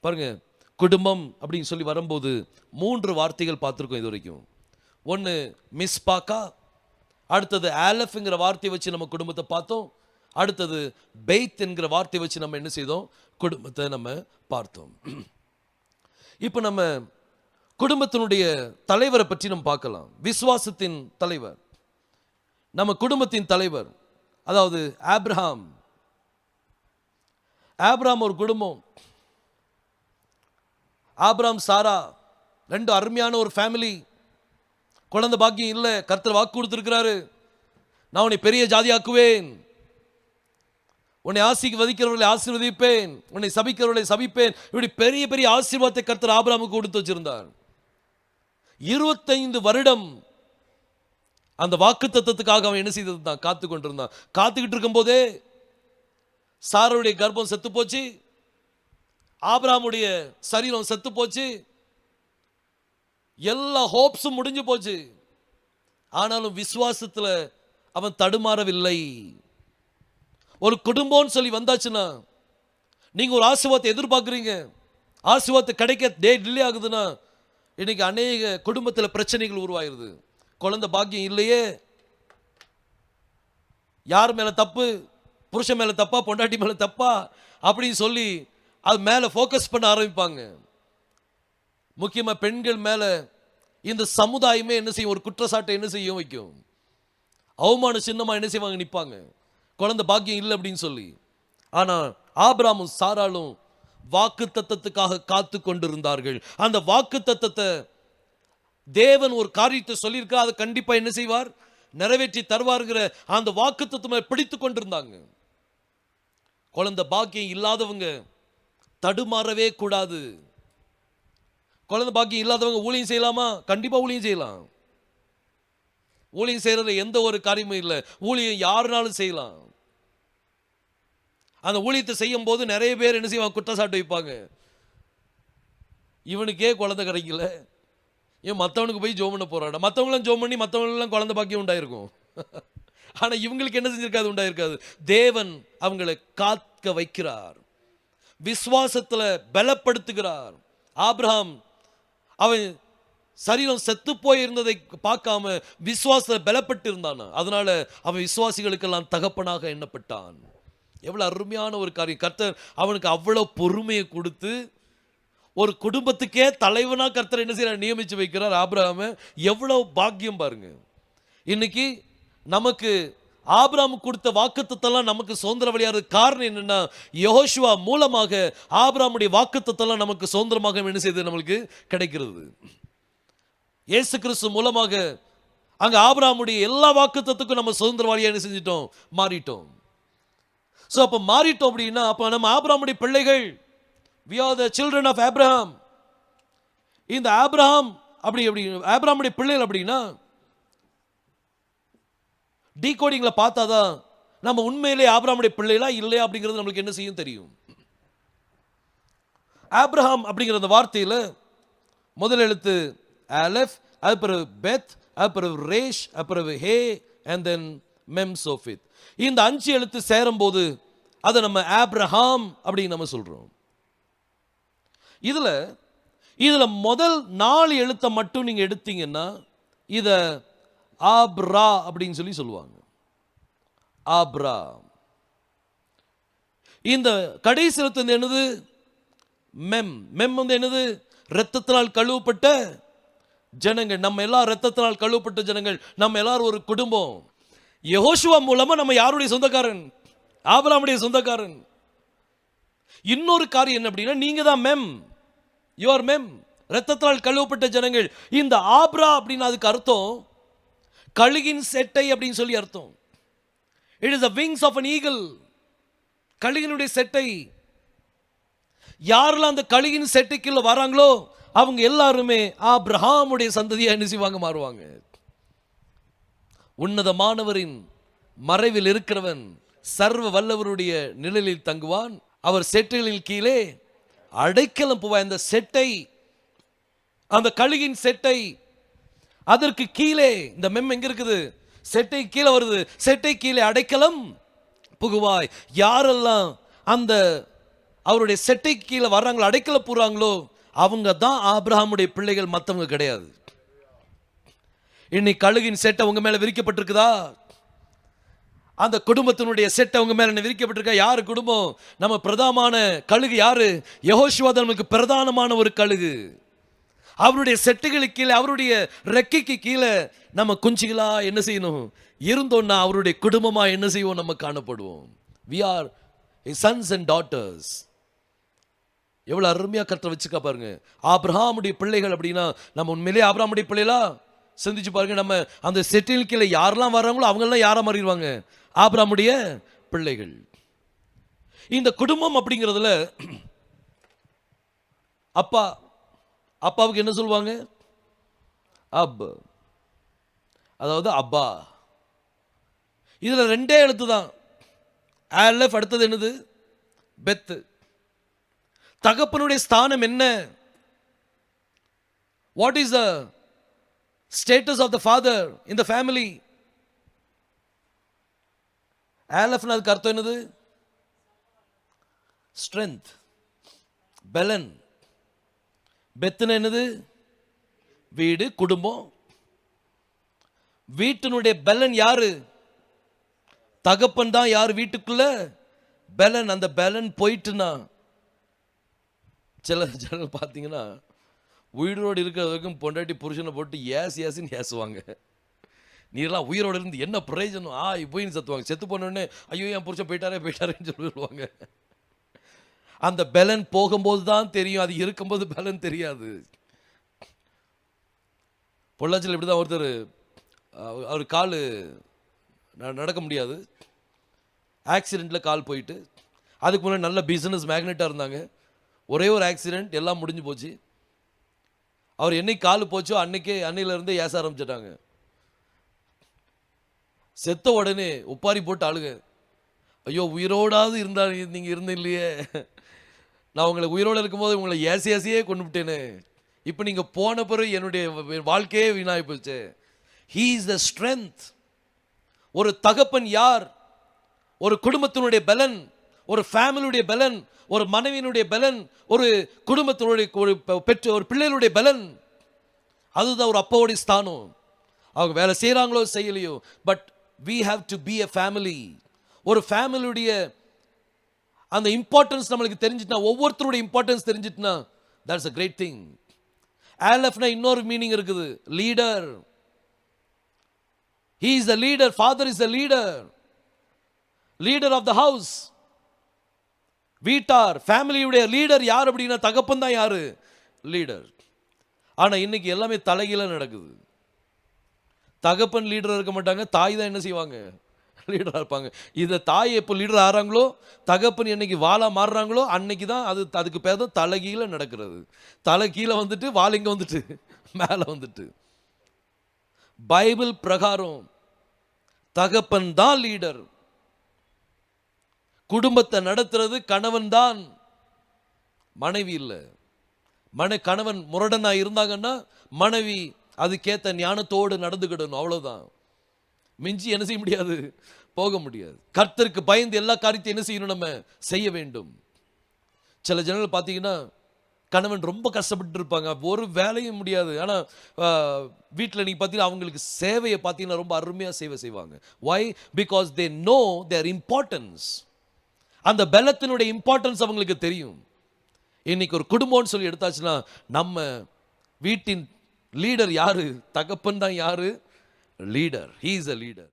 பாருங்க, குடும்பம் அப்படின்னு சொல்லி வரும்போது 3 வார்த்தைகள் பார்த்துருக்கோம் இது வரைக்கும். ஒன்று மிஸ்பாக்கா, அடுத்தது ஆலஃப்ங்கிற வார்த்தையை வச்சு நம்ம குடும்பத்தை பார்த்தோம். அடுத்தது பெய்த் என்கிற வார்த்தையை வச்சு நம்ம என்ன செய்தோம், குடும்பத்தை நம்ம பார்த்தோம். இப்போ நம்ம குடும்பத்தினுடைய தலைவரை பற்றி நம்ம பார்க்கலாம். விசுவாசத்தின் தலைவர், நம்ம குடும்பத்தின் தலைவர், அதாவது ஆபிரகாம். ஆபிரகாம் ஒரு குடும்பம். ஆபிரகாம் சாரா 2 அருமையான ஒரு ஃபேமிலி. குழந்தை பாக்கியம் இல்லை, கர்த்தர் வாக்கு கொடுத்திருக்கிறாரு. நான் உன்னை பெரிய ஜாதியாக்குவேன், உன்னை ஆசீர்வதிக்கிறவர்களை ஆசீர்வதிப்பேன், உன்னை சபிக்கிறவர்களை சபிப்பேன். இப்படி பெரிய பெரிய ஆசீர்வாதத்தை கர்த்தர் ஆபிரகாமுக்கு கொடுத்து வச்சிருந்தார். 25 வருடம் அந்த வாக்கு தத்தத்துக்காக அவன் என்ன செய்திருந்தான், காத்து கொண்டிருந்தான். காத்துக்கிட்டு இருக்கும் போதே சாராவுடைய கர்ப்பம் செத்து போச்சு, ஆபிரகாமுடைய சரீரம் செத்து போச்சு, எல்லா ஹோப்ஸும் முடிஞ்சு போச்சு. ஆனாலும் விசுவாசத்தில் அவன் தடுமாறவில்லை. ஒரு குடும்பம்னு சொல்லி வந்தாச்சுன்னா, நீங்க ஒரு ஆசீர்வாதத்தை எதிர்பார்க்குறீங்க, ஆசீர்வாதத்தை கிடைக்க டிலே ஆகுதுன்னா, இன்னைக்கு அநேக குடும்பத்தில் பிரச்சனைகள் உருவாயிருது. குழந்தை பாக்கியம் இல்லையே, யார் மேல தப்பு, புருஷன் மேல தப்பா, பொண்டாட்டி மேல தப்பா அப்படின்னு சொல்லி அது மேல ஃபோக்கஸ் பண்ண ஆரம்பிப்பாங்க. முக்கியமா பெண்கள் மேல இந்த சமுதாயமே என்ன செய்யும், ஒரு குற்றச்சாட்டை என்ன செய்யும் வைக்கும். அவமான சின்னமா என்ன செய்வாங்க, நிற்பாங்க, குழந்தை பாக்கியம் இல்லை அப்படின்னு சொல்லி. ஆனா ஆபிரகாமும் சாராளும் வாக்கு தத்தத்துக்காக காத்து கொண்டிருந்தார்கள். அந்த வாக்கு தத்தத்தை தேவன் ஒரு காரியத்தை சொல்லியிருக்கார், அதை கண்டிப்பா என்ன செய்வார், நிறைவேற்றி தருவார்கிற அந்த வாக்கு தத்தத்தை பிடித்து கொண்டிருந்தாங்க. குழந்தை பாக்கியம் இல்லாதவங்க தடுமாறவே கூடாது. குழந்தை பாக்கியம் இல்லாதவங்க ஊழியம் செய்யலாமா? கண்டிப்பா ஊழியம் செய்யலாம். ஊழியம் செய்யறது எந்த ஒரு காரியமும் இல்லை. ஊழியம் யாருனாலும் செய்யலாம். அந்த ஊழியத்தை செய்யும் போது நிறைய பேர் என்ன செய்வாங்க, குற்றச்சாட்டு வைப்பாங்க. இவனுக்கே குழந்தை கிடைக்கல, ஏன் மற்றவனுக்கு போய் ஜோம் பண்ண போறாடா. மற்றவங்களாம் ஜோம் பண்ணி மற்றவங்களெல்லாம் குழந்தை பாக்கியம் உண்டாயிருக்கும். ஆனா இவங்களுக்கு என்ன செஞ்சிருக்காது, உண்டாயிருக்காது. தேவன் அவங்களை காக்க வைக்கிறார், விசுவாசத்துல பலப்படுத்துகிறார். ஆபிரகாம் அவன் சரீரம் செத்து போயிருந்ததை பார்க்காம விசுவாசத்தில் பலப்பட்டு இருந்தான். அதனால அவன் விசுவாசிகளுக்கெல்லாம் தகப்பனாக எண்ணப்பட்டான். எவ்வளவு அருமையான ஒரு காரியம். கர்த்தர் அவனுக்கு அவ்வளவு பொறுமையை கொடுத்து ஒரு குடும்பத்துக்கே தலைவனா கர்த்தர் என்ன செய்யறார், நியமிச்சு வைக்கிறார் ஆபிரகாமை. எவ்வளவு பாக்கியம் பாருங்க. இன்னைக்கு நமக்கு ஆபிரகாம் கொடுத்த வாக்குத்தத்தெல்லாம் நமக்கு சுதந்திர வழியாகிறது. காரணம் என்னன்னா, யெகோஷுவா மூலமாக ஆபிரகாமுடைய வாக்குத்தத்தெல்லாம் நமக்கு சுதந்திரமாக என்ன செய்து நம்மளுக்கு கிடைக்கிறது. இயேசு கிறிஸ்து மூலமாக அங்க ஆபிரகாமுடைய எல்லா வாக்குத்தத்துக்கும் நம்ம சுதந்திரவாளியா என்ன செஞ்சிட்டோம், மாறிட்டோம். சோ அப்ப மாறிட்டோம் அப்படின்னா, அப்ப நம்ம ஆபிரகாமுடைய பிள்ளைகள், we are the children of Abraham. இந்த ஆபிரகாம் அப்படி ஆபிரகாமுடைய பிள்ளைகள் அப்படின்னா டீகோடிங்ல பார்த்தாதான் நம்ம உண்மையிலே ஆபிரகாமுடைய பிள்ளைகளா இல்லையா அப்படிங்கிறது நம்மளுக்கு என்ன செய்யும் தெரியும். ஆபிரகாம் அப்படிங்கிற அந்த வார்த்தையில முதல் எழுத்து ஆலெஃப், அது பிறகு பெத், அது பிறகு ரேஷ், அது பிறகு ஹே and then மெம் சோஃபித். இந்த 5 எழுத்து சேரும் போது அதை நம்ம ஆபிரகாம் அப்படின்னு நம்ம சொல்றோம். இதுல முதல் 4 எழுத்தை மட்டும் நீங்க எடுத்தீங்கன்னா இத ஆப்ரா அப்படின்னு சொல்லி சொல்லுவாங்க. ஆப்ரா. இந்த கடைசி எழுத்து என்னது, மெம். மெம் வந்து என்னது, இரத்தத்தினால் கழுவப்பட்ட ஜனங்கள். நம்ம எல்லாம் இரத்தத்தினால் கழுவப்பட்ட ஜனங்கள். நம்ம எல்லாரும் ஒரு குடும்பம். யெகோஷுவா மூலமா நம்ம யாருடைய சொந்தக்காரன், ஆபிரகாமுடைய சொந்தக்காரன். இன்னொரு காரியம் என்ன அப்படின்னா, நீங்க தான் மெம், யூ ஆர் மெம், இரத்தத்தினால் கழுவப்பட்ட ஜனங்கள். இந்த ஆப்ரா அப்படின்னு அதுக்கு அர்த்தம் கழுகின் செட்டை அப்படின்னு சொல்லி அர்த்தம். It is the wings of an eagle. கழுகினுடைய செட்டை. யாரெல்லாம் அந்த கழுகின் செட்டைக்குள்ள வராங்களோ அவங்க எல்லாருமே ஆபிரகாமுடைய சந்ததியா என்ன செய்வாங்க, மாறுவாங்க. உன்னதமானவரின் மறைவில் இருக்கிறவன் சர்வ வல்லவருடைய நிழலில் தங்குவான், அவர் செட்டைகளின் கீழே அடைக்கலம் போவான். அந்த செட்டை, அந்த கழுகின் செட்டை, அதற்கு கீழே இந்த மெம் எங்க இருக்குது, செட்டை கீழே வருது. செட்டை கீழே அடைக்கலம் புகுவாய். யாரெல்லாம் அந்த அவருடைய செட்டைக்கு கீழே வர்றாங்களோ, அடைக்கல போறாங்களோ, அவங்க தான் ஆபிரகாமுடைய பிள்ளைகள், மற்றவங்க கிடையாது. இன்னைக்கு கழுகின் செட்டை உங்க மேல விரிக்கப்பட்டிருக்குதா? அந்த குடும்பத்தினுடைய செட்டை உங்க மேல விரிக்கப்பட்டிருக்கா? யாரு குடும்பம்? நம்ம பிரதானமான கழுகு யாரு? யெகோஷுவா நமக்கு பிரதானமான ஒரு கழுகு. அவருடைய செட்டுகளுக்கு கீழே, அவருடைய ரெக்கைக்கு கீழே நம்ம குஞ்சுகளா என்ன செய்யணும்? இருந்தோம்னா அவருடைய குடும்பமா என்ன செய்வோம்? நம்ம காணப்படுவோம். we are his sons and daughters. எவ்வளவு அருமையா கர்த்தர் வச்சுக்கா பாருங்க. ஆபிரகாமுடைய பிள்ளைகள் அப்படின்னா நம்ம உண்மையிலேயே ஆபிரகாமுடைய பிள்ளைகளா? சிந்திச்சு பாருங்க. நம்ம அந்த செட்டில் கீழே யாரெல்லாம் வர்றாங்களோ அவங்கெல்லாம் யாரா மாறிடுவாங்க? ஆபிரகாமுடைய பிள்ளைகள். இந்த குடும்பம் அப்படிங்கிறதுல அப்பாவுக்கு என்ன சொல்லுவாங்க? அப், அதாவது அப்பா. இதுல ரெண்டே எழுத்து தான். ஆலெஃப், அடுத்தது என்னது? பெத். தகப்பனுடைய ஸ்தானம் என்ன? What is the status of the father in the family? ஆலெஃப்னா அதுக்கு அர்த்தம் என்னது? ஸ்ட்ரென்த், பெலன். பெத்துனா என்னது? வீடு, குடும்பம். வீட்டினுடைய பெலன் யாரு? தகப்பன் தான். யார் வீட்டுக்குள்ள? பெலன். அந்த பெலன் போயிட்டுனா, சில ஜனங்கள் பார்த்தீங்கன்னா உயிரோடு இருக்கிற வரைக்கும் பொண்டாட்டி புருஷனை போட்டு ஏசின்னு ஏசுவாங்க. நீரெல்லாம் உயிரோடு இருந்து என்ன பிரயோஜனம்? இப்போயின்னு சத்துவாங்க. செத்து போனோடனே ஐயோ என் புருஷன் போயிட்டாரேன்னு சொல்லிடுவாங்க. அந்த பெலன் போகும்போது தான் தெரியும், அது இருக்கும்போது பெலன் தெரியாது. பொள்ளாச்சியில் இப்படி தான் ஒருத்தர், அவர் கால் நடக்க முடியாது, ஆக்சிடெண்ட்டில் கால் போயிட்டு, அதுக்கு முன்னாடி நல்ல பிஸ்னஸ் மேக்னெட்டாக இருந்தாங்க. ஒரே ஒரு ஆக்சிடெண்ட், எல்லாம் முடிஞ்சு போச்சு. அவர் என்னைக்கு கால் போச்சோ அன்னையிலேருந்தே ஏச ஆரம்பிச்சிட்டாங்க. செத்த உடனே உப்பாரி போட்டு அழுக. ஐயோ உயிரோடாவது இருந்தா நீங்கள் இருந்த இல்லையே, நான் உங்களை உயிரோடு இருக்கும்போது உங்களை ஏசியே கொண்டு விட்டேனே, இப்போ நீங்கள் போன பிறகு என்னுடைய வாழ்க்கையே வீணாகி போச்சு. He is the strength. ஒரு தகப்பன் யார்? ஒரு குடும்பத்தினுடைய பலன், ஒரு ஃபேமிலியுடைய பலன், ஒரு மனைவியினுடைய பலன், ஒரு குடும்பத்தினுடைய ஒரு பிள்ளைகளுடைய பலன். அதுதான் ஒரு அப்பாவுடைய ஸ்தானம். அவங்க வேலை செய்கிறாங்களோ செய்யலையோ, but we have to be a family. ஒரு ஃபேமிலியுடைய அந்த இம்பார்ட்டன்ஸ் நம்மளுக்கு தெரிஞ்சிட்டுனா, ஒவ்வொருத்தருடைய இம்பார்ட்டன்ஸ் தெரிஞ்சிட்டுனா, that's a great thing. ஆலெஃப்னா இன்னொரு மீனிங் இருக்குது, leader. he is the leader, father is the leader of the house. வீட்டார், ஃபேமிலியுடைய லீடர் யார் அப்படின்னா தகப்பன் தான். யாரு? லீடர். ஆனா இன்னைக்கு எல்லாமே தலைகீழ நடக்குது. தகப்பன் லீடர் இருக்க மாட்டாங்க, தாய் தான் என்ன செய்வாங்க? லீடராக இருப்பாங்க. இதை தாய் எப்போ லீடர் ஆகிறாங்களோ, தகப்பன் என்னைக்கு வாழா மாறுறாங்களோ அன்னைக்கு தான் அதுக்கு பேர் தான் தலைகீழ நடக்கிறது. தலை கீழே வந்துட்டு வால் இங்கே வந்துட்டு மேலே வந்துட்டு. பைபிள் பிரகாரம் தகப்பன் தான் லீடர். குடும்பத்தை நடத்துறது கணவன் தான், மனைவி இல்லை. கணவன் முரடனா இருந்தாங்கன்னா மனைவி அதுக்கேற்ற ஞானத்தோடு நடந்துக்கிடணும், அவ்வளோதான். மிஞ்சி என்ன செய்ய முடியாது? போக முடியாது. கர்த்தருக்கு பயந்து எல்லா காரியத்தையும் என்ன செய்யணும்? நம்ம செய்ய வேண்டும். சில ஜனங்கள் பார்த்தீங்கன்னா கணவன் ரொம்ப கஷ்டப்பட்டு இருப்பாங்க, ஒரு வேலையும் முடியாது. ஆனால் வீட்டில் நீங்கள் பார்த்தீங்கன்னா அவங்களுக்கு சேவையை பார்த்தீங்கன்னா ரொம்ப அருமையாக சேவை செய்வாங்க. Why? Because they know their importance. அந்த பலத்தினுடைய இம்பார்ட்டன்ஸ் அவங்களுக்கு தெரியும். இன்னைக்கு ஒரு குடும்பம்னு சொல்லி எடுத்தாச்சுன்னா நம்ம வீட்டின் லீடர் யாரு? தகப்பன் தான். யாரு? Leader. He is a leader.